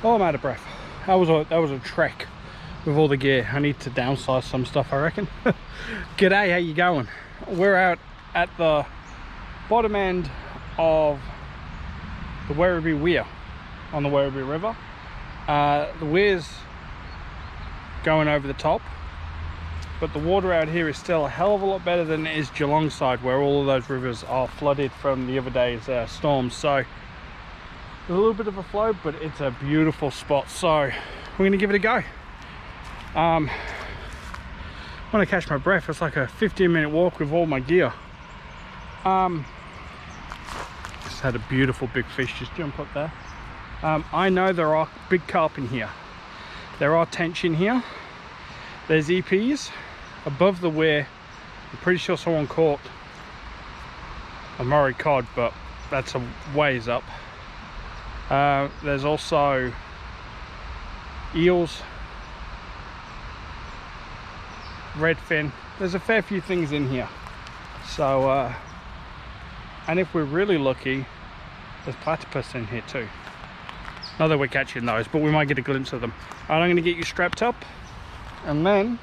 Oh, I'm out of breath. That was a trek with all the gear. I need to downsize some stuff, I reckon. G'day, how you going? We're out at the bottom end of the Werribee Weir on the Werribee River. The weir's going over the top, but the water out here is still a hell of a lot better than it is Geelong side, where all of those rivers are flooded from the other day's storms. So there's a little bit of a flow, but it's a beautiful spot, so we're going to give it a go. When I catch my breath, it's like a 15-minute walk with all my gear. Just had a beautiful big fish just jump up there. I know there are big carp in here. There are tench in here. There's EPs above the weir. I'm pretty sure someone caught a Murray cod, but that's a ways up. There's also eels, redfin. There's a fair few things in here. So, and if we're really lucky, there's platypus in here too. Not that we're catching those, but we might get a glimpse of them. Alright, I'm going to get you strapped up, and then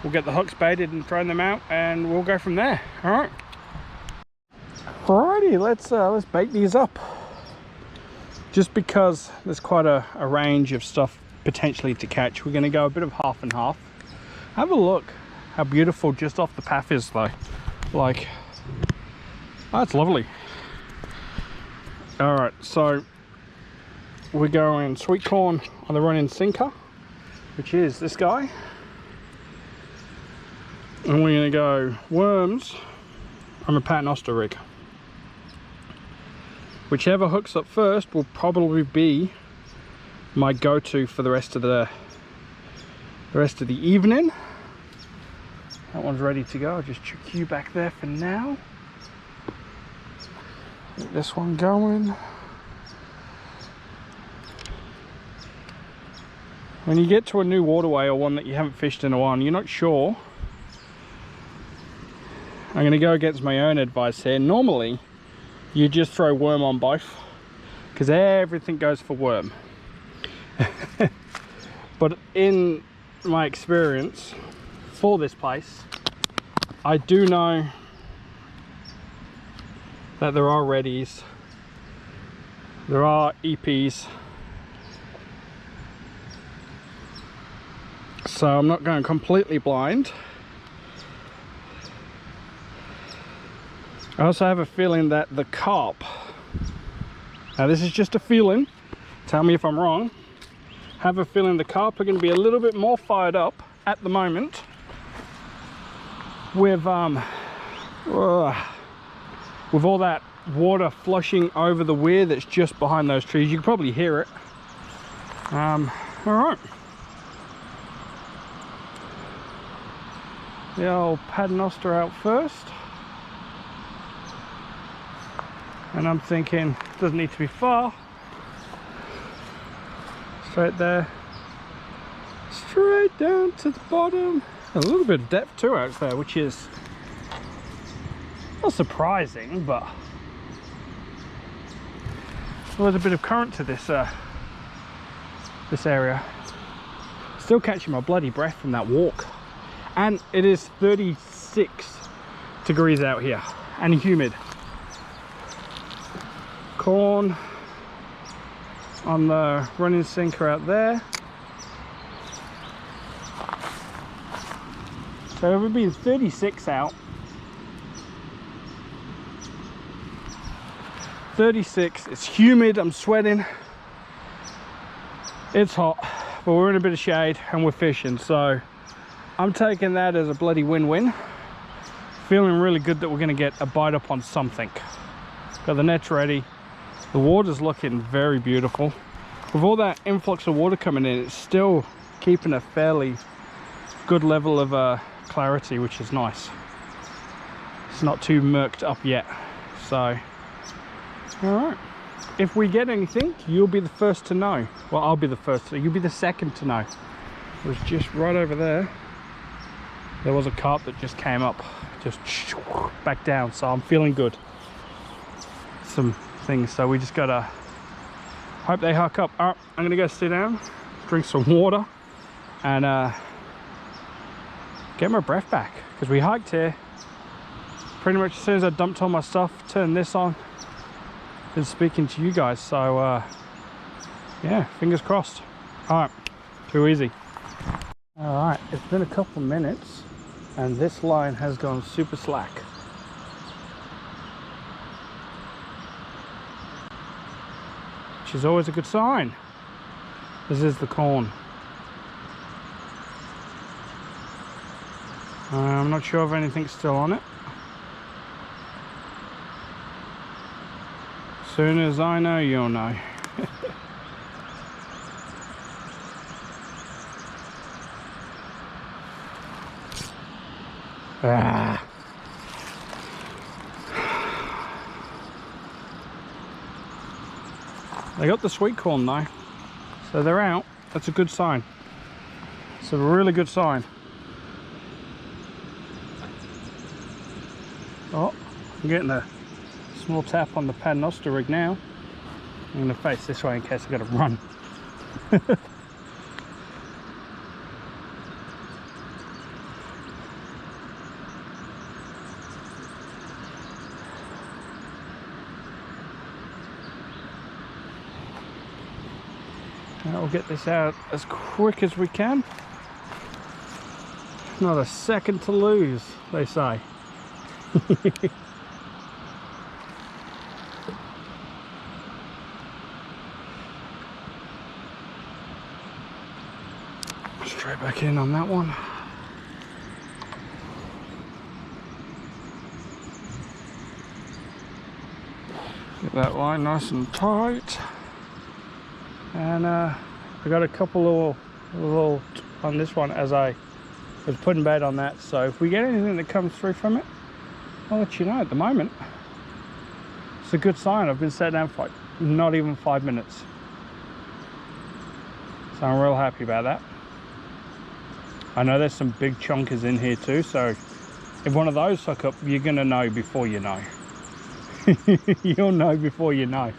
we'll get the hooks baited and throw them out, and we'll go from there. Alright. Alrighty, let's bait these up. Just because there's quite a range of stuff potentially to catch, we're going to go a bit of half and half. Have a look how beautiful just off the path is though. Like, oh, it's lovely. All right, so we're going sweet corn on the running sinker, which is this guy, and we're going to go worms on a paternoster rig. Whichever hooks up first will probably be my go-to for the rest of the evening. That one's ready to go. I'll just chuck you back there for now. Get this one going. When you get to a new waterway or one that you haven't fished in a while and you're not sure, I'm going to go against my own advice here. Normally you just throw worm on both because everything goes for worm. But in my experience for this place, I do know that there are Reddies, there are EPs, so I'm not going completely blind. I also have a feeling that the carp, now this is just a feeling, tell me if I'm wrong, have a feeling the carp are going to be a little bit more fired up at the moment with all that water flushing over the weir that's just behind those trees. You can probably hear it. All right, the old paternoster out first, and I'm thinking it doesn't need to be far. Straight there, straight down to the bottom. A little bit of depth too out there, which is not surprising, but there's a bit of current to this this area. Still catching my bloody breath from that walk, and it is 36 degrees out here and humid. Corn on the running sinker out there. So we've been 36 out. 36, it's humid, I'm sweating. It's hot, but we're in a bit of shade and we're fishing, so I'm taking that as a bloody win-win. Feeling really good that we're gonna get a bite up on something. Got the nets ready. The water's looking very beautiful. With all that influx of water coming in, it's still keeping a fairly good level of clarity, which is nice. It's not too murked up yet. So, all right. If we get anything, you'll be the first to know. Well, I'll be the first. You'll be the second to know. It was just right over there. There was a carp that just came up, just back down. So I'm feeling good. Some things, so we just gotta Hope they huck up. All right, I'm gonna go sit down, drink some water, and get my breath back, because we hiked here pretty much as soon as I dumped all my stuff, turned this on, been speaking to you guys. So yeah, fingers crossed. All right, too easy. All right, it's been a couple minutes and this line has gone super slack. Which is always a good sign. This is the corn. I'm not sure if anything's still on it. Soon as I know, you'll know. Ah. They got the sweet corn though, so they're out. That's a good sign. It's a really good sign. Oh, I'm getting a small tap on the paternoster rig now. I'm going to face this way in case I've got to run. We'll get this out as quick as we can. Not a second to lose, they say. Straight back in on that one. Get that line nice and tight. And I got a couple little on this one as I was putting bait on that. So if we get anything that comes through from it, I'll let you know. At the moment, it's a good sign. I've been sat down for like not even 5 minutes. So I'm real happy about that. I know there's some big chonkers in here too, so if one of those suck up, you're gonna know before you know. You'll know before you know.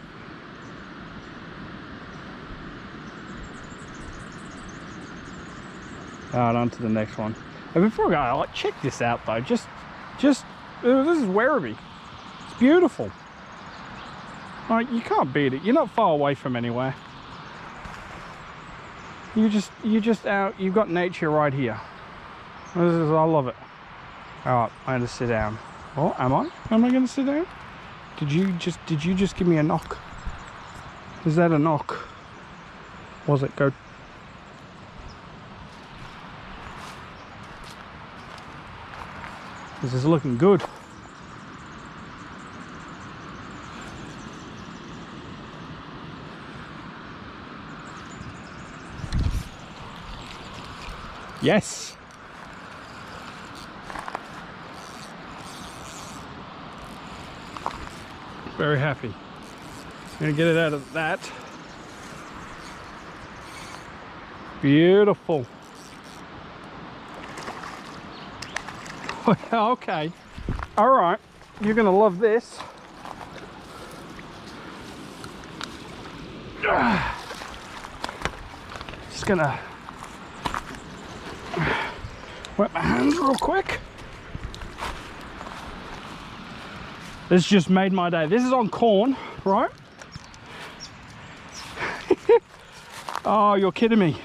Alright, on to the next one. And before I go, like, check this out though. Just this is Werribee. It's beautiful. Like, you can't beat it. You're not far away from anywhere. You just out. You've got nature right here. I love it. All right, I'm gonna sit down. Oh, am I? Am I gonna sit down? Did you just give me a knock? Is that a knock? Was it go? This is looking good. Yes. Very happy. I'm gonna get it out of that. Beautiful. Okay. All right. You're gonna love this. Just gonna wet my hands real quick. This just made my day. This is on corn, right? Oh, you're kidding me.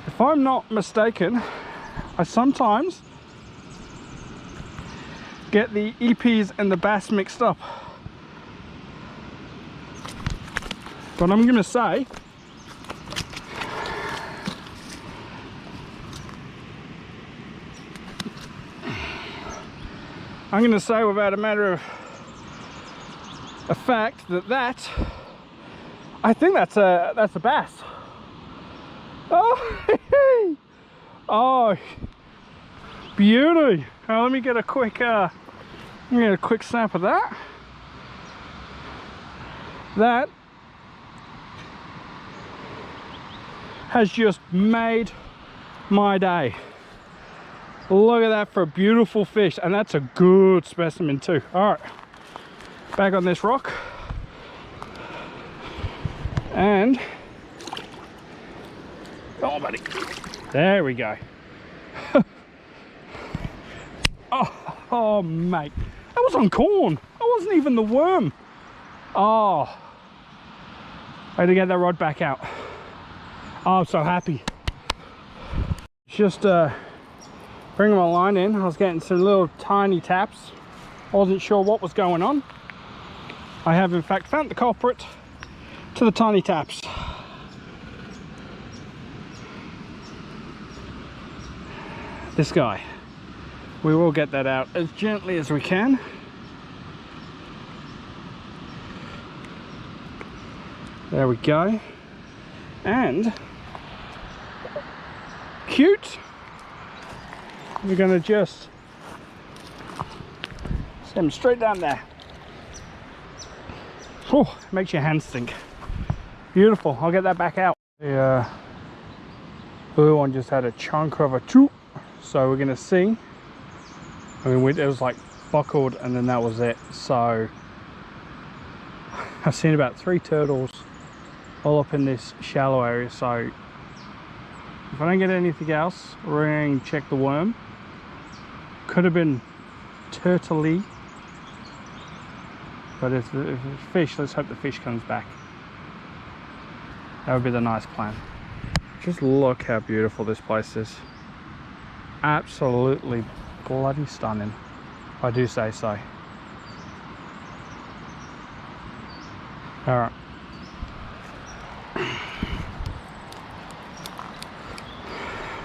If I'm not mistaken, I sometimes get the EPs and the bass mixed up. But I'm gonna say, without a matter of a fact that I think that's a bass. Oh, oh, beauty. Now let me get a quick snap of that. That has just made my day. Look at that for a beautiful fish, and that's a good specimen too. All right, back on this rock, and come on, buddy. There we go. Oh, mate, that was on corn. That wasn't even the worm. Oh, I had to get that rod back out. Oh, I'm so happy. Just bringing my line in, I was getting some little tiny taps. I wasn't sure what was going on. I have in fact found the culprit to the tiny taps. This guy. We will get that out as gently as we can. There we go. And cute. We're going to just send them straight down there. Oh, makes your hands stink. Beautiful. I'll get that back out. The blue one just had a chunk of a choop, so we're going to see. I mean, it was like buckled and then that was it. So I've seen about 3 turtles all up in this shallow area. So if I don't get anything else, we're going to check the worm. Could have been turtley, but if it's fish, let's hope the fish comes back. That would be the nice plan. Just look how beautiful this place is. Absolutely bloody stunning, if I do say so. All right.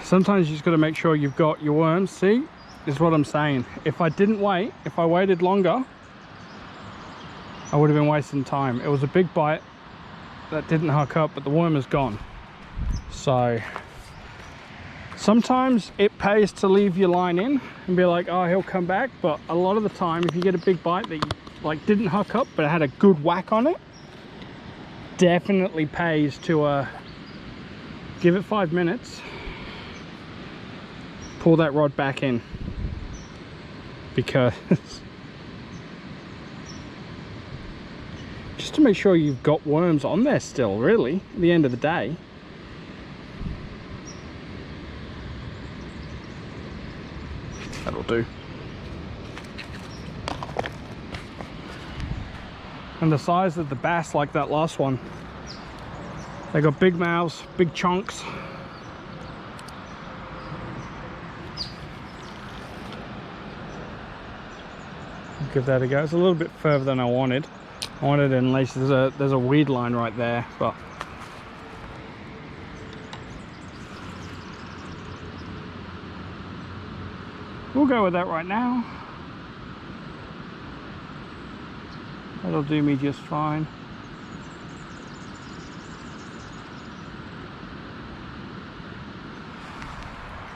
Sometimes you just got to make sure you've got your worms. See, is what I'm saying. If I didn't wait, if I waited longer, I would have been wasting time. It was a big bite that didn't hook up, but the worm is gone. So sometimes it pays to leave your line in and be like, oh, he'll come back. But a lot of the time, if you get a big bite that you like didn't hook up, but it had a good whack on it, definitely pays to give it 5 minutes, pull that rod back in, because just to make sure you've got worms on there still, really, at the end of the day. That'll do. And the size of the bass, like that last one, they got big mouths, big chunks. Give that a go. It's a little bit further than I wanted. I wanted it in least there's a weed line right there, but we'll go with that right now. That'll do me just fine.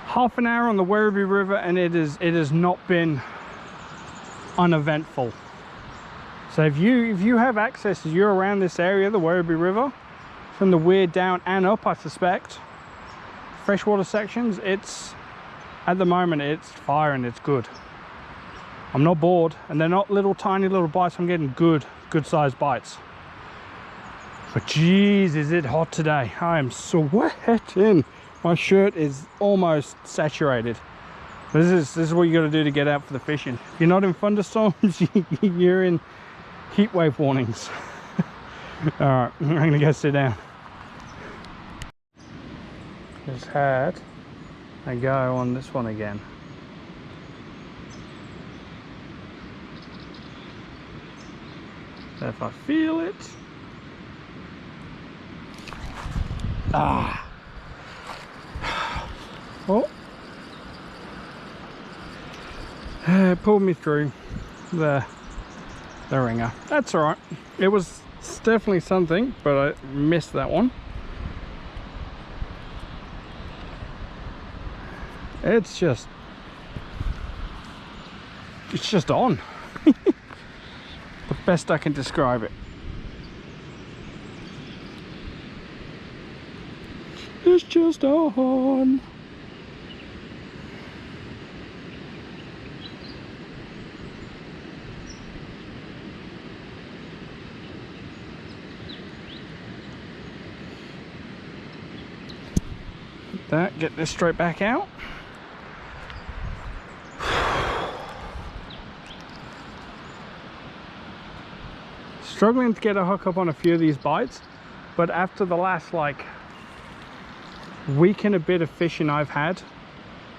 Half an hour on the Werribee River, and it has not been uneventful. So if you have access, if you're around this area, the Werribee River, from the weir down and up, I suspect, freshwater sections, it's at the moment it's firing. It's good. I'm not bored, and they're not little tiny little bites. I'm getting good sized bites. But geez, is it hot today. I am sweating. My shirt is almost saturated. This is what you got to do to get out for the fishing. If you're not in thunderstorms, you're in heat wave warnings. All right, I'm gonna go sit down. Just had a go on this one again. If I feel it. Ah. Oh. It pulled me through the ringer. That's all right. It was definitely something, but I missed that one. It's just on. The best I can describe it. It's just on. that, get this straight back out. Struggling to get a hook up on a few of these bites, but after the last like week and a bit of fishing I've had,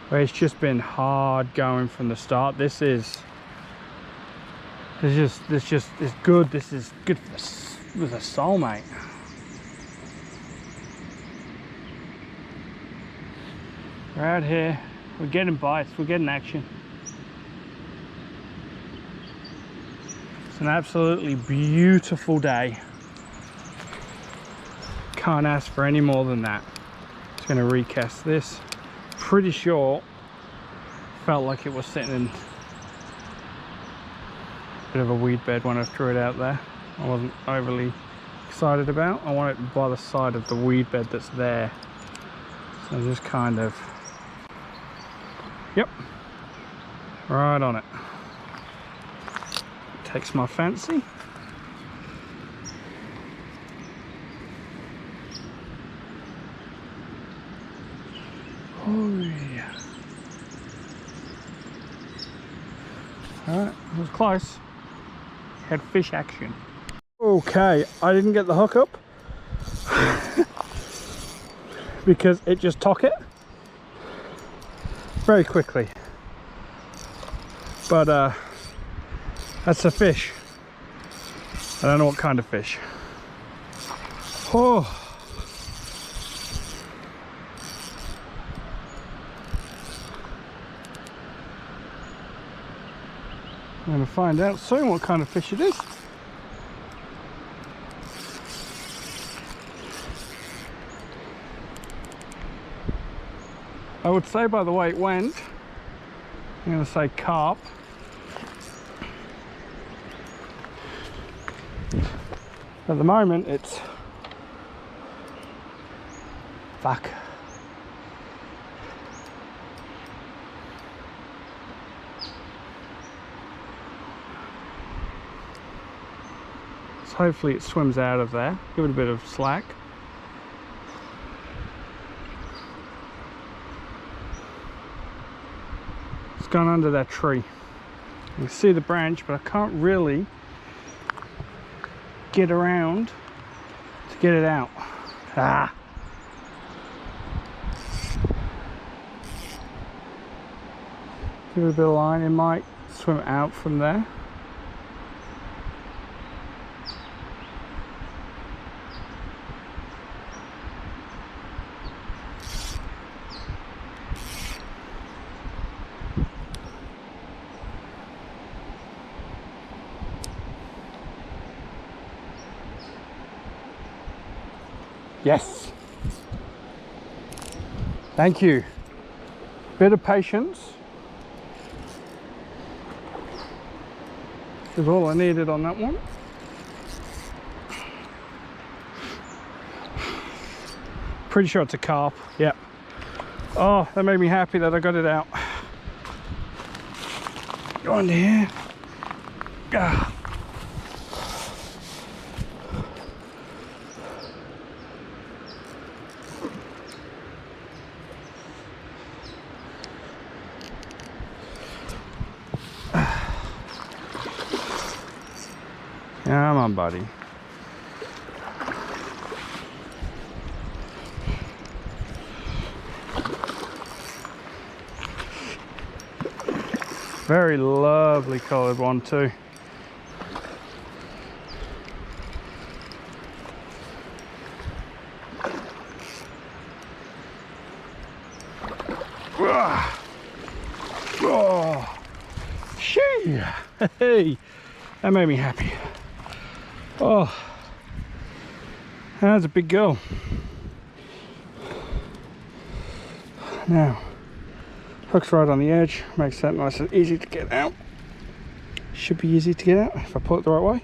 where it's just been hard going from the start, this is good. This is good for the soul, mate. We're out here, we're getting bites, we're getting action. It's an absolutely beautiful day. Can't ask for any more than that. Just going to recast this. Pretty sure felt like it was sitting in a bit of a weed bed when I threw it out there. I wasn't overly excited about. I want it by the side of the weed bed that's there. So just kind of, yep, right on it. Takes my fancy. Oh yeah. Alright, it was close. Had fish action. Okay, I didn't get the hook up because it just took it very quickly. But that's a fish. I don't know what kind of fish. Oh. I'm going to find out soon what kind of fish it is. I would say by the way it went, I'm going to say carp. At the moment it's fuck. So hopefully it swims out of there. Give it a bit of slack. It's gone under that tree. You can see the branch, but I can't really get around to get it out. Ah. Give it a bit of line, it might swim out from there. Yes. Thank you. Bit of patience is all I needed on that one. Pretty sure it's a carp. Yep. Oh, that made me happy that I got it out. Go under here. Ah. Come on, buddy. Very lovely coloured one too. Oh, shee! Hey, that made me happy. Oh, that's a big girl. Now, hook's right on the edge, makes that nice and easy to get out. Should be easy to get out if I pull it the right way.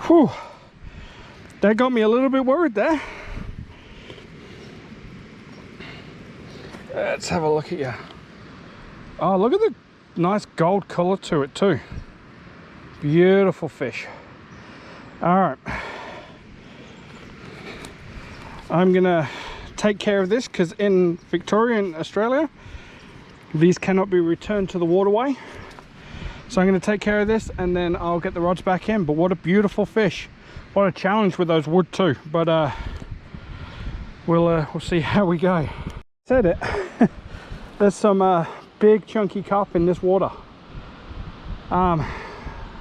Whew, that got me a little bit worried there. Let's have a look at you. Oh, look at the nice gold colour to it too. Beautiful fish. All right, I'm gonna take care of this because in Victoria and Australia these cannot be returned to the waterway. So I'm going to take care of this and then I'll get the rods back in. But what a beautiful fish. What a challenge with those wood too. But we'll see how we go. Said it. There's some big chunky carp in this water. I'm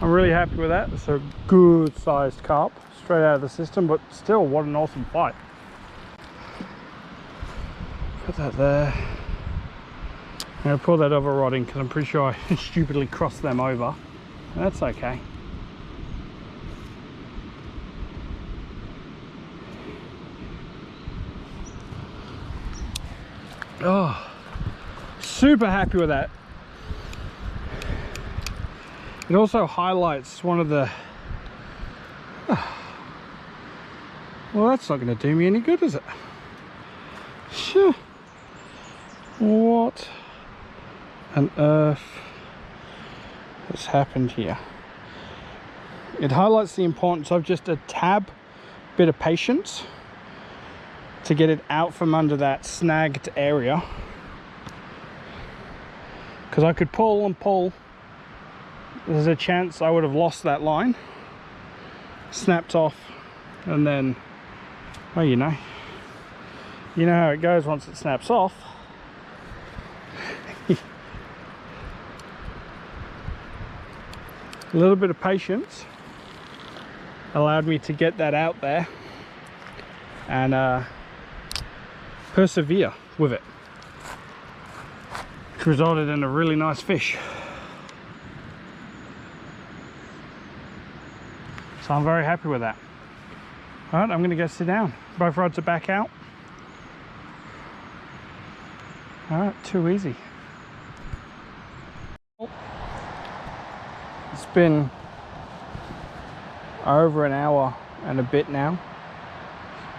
really happy with that. It's a good sized carp straight out of the system, but still what an awesome fight. Put that there. I'm going to pull that other rod in because I'm pretty sure I stupidly crossed them over. That's okay. Oh, super happy with that. It also highlights one of the... Well, that's not going to do me any good, is it? Sure. What on earth has happened here? It highlights the importance of just a tad bit of patience to get it out from under that snagged area, because I could pull and pull. There's a chance I would have lost that line, snapped off, and then, well, you know how it goes once it snaps off. A little bit of patience allowed me to get that out there and persevere with it, which resulted in a really nice fish. So I'm very happy with that. All right, I'm going to go sit down. Both rods are back out. All right, too easy. It's been over an hour and a bit now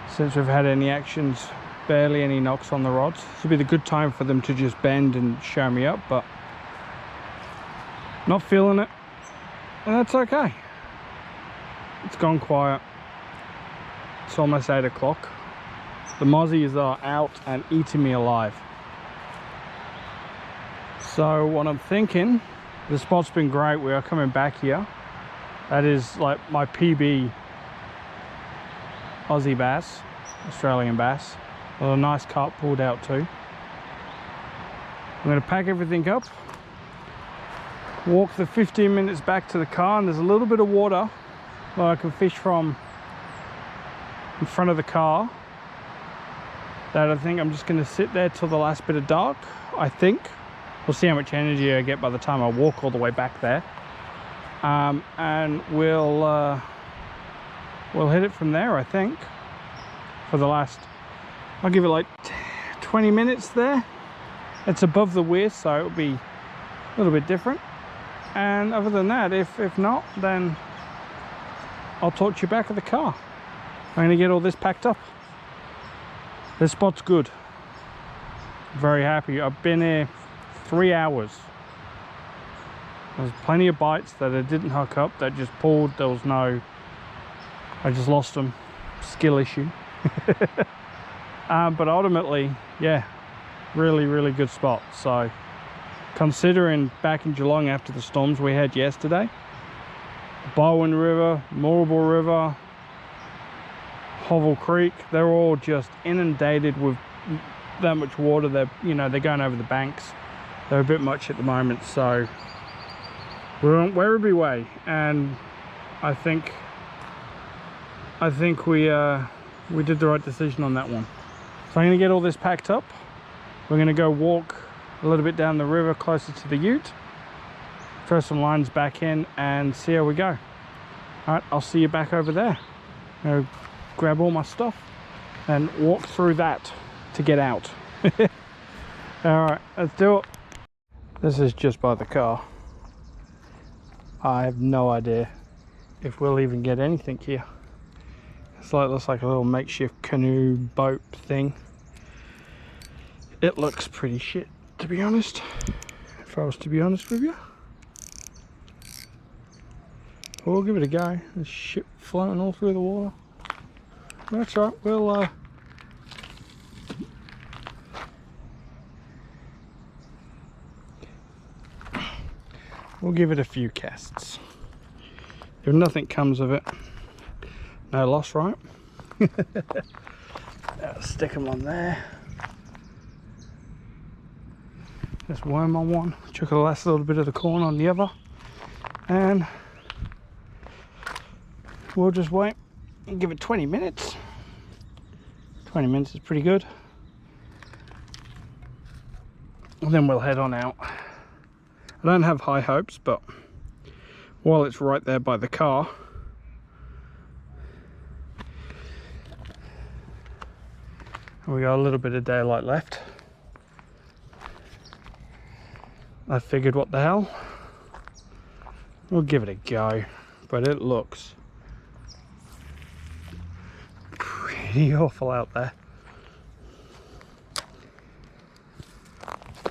since we've had any actions, barely any knocks on the rods. This would be the good time for them to just bend and show me up, but not feeling it, and that's okay. It's gone quiet. It's almost 8 o'clock. The mozzies are out and eating me alive. So what I'm thinking, the spot's been great. We are coming back here. That is like my PB Aussie bass, Australian bass. A nice carp pulled out too. I'm going to pack everything up, walk the 15 minutes back to the car, and there's a little bit of water where I can fish from in front of the car. That I think I'm just going to sit there till the last bit of dark, I think. We'll see how much energy I get by the time I walk all the way back there. And we'll hit it from there, I think. For the last, I'll give it like 20 minutes there. It's above the weir, so it'll be a little bit different. And other than that, if not, then I'll talk to you back at the car. I'm gonna get all this packed up. This spot's good. Very happy. I've been here 3 hours. There's plenty of bites that I didn't hook up, that just pulled. There was no, I just lost them. Skill issue. But ultimately, yeah, really good spot. So considering back in Geelong after the storms we had yesterday, Bowen River, Moorabool River, Hovel Creek, they're all just inundated with that much water. They're going over the banks. They're a bit much at the moment, so we're on Werribee Way, and I think we did the right decision on that one. So I'm going to get all this packed up. We're going to go walk a little bit down the river closer to the ute, throw some lines back in, and see how we go. All right, I'll see you back over there. I'll grab all my stuff and walk through that to get out. All right, let's do it. This is just by the car. I have no idea if we'll even get anything here. Looks like a little makeshift canoe boat thing. It looks pretty shit, to be honest, if I was to be honest with you. But we'll give it a go. There's shit floating all through the water. That's right, we'll we'll give it a few casts. If nothing comes of it, no loss, right? Stick them on there. Just worm on one, chuck the last little bit of the corn on the other, and we'll just wait and give it 20 minutes. 20 minutes is pretty good. And then we'll head on out. I don't have high hopes, but while it's right there by the car, we got a little bit of daylight left, I figured, what the hell, we'll give it a go. But it looks pretty awful out there.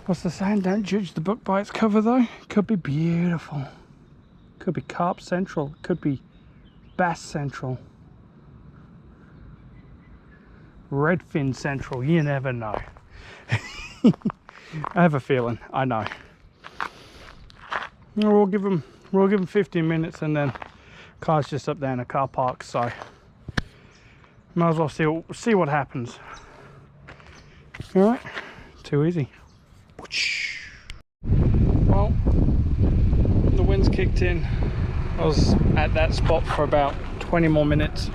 What's the saying? Don't judge the book by its cover, though. Could be beautiful. Could be carp central. Could be bass central. Redfin central. You never know. I have a feeling. I know. We'll give them 15 minutes, and then car's just up there in a car park, so might as well see what happens. All right. Too easy. Well, the wind's kicked in. I was at that spot for about 20 more minutes.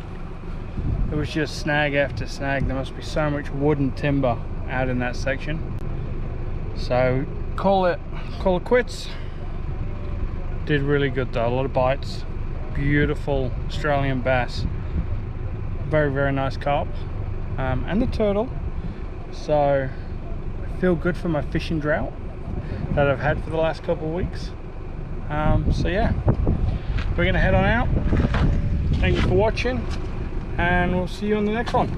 It was just snag after snag. There must be so much wood and timber out in that section. So call it quits. Did really good though. A lot of bites. Beautiful Australian bass. Very, very nice carp. And the turtle. So feel good for my fishing drought that I've had for the last couple of weeks. So yeah, we're gonna head on out. Thank you for watching, and we'll see you on the next one.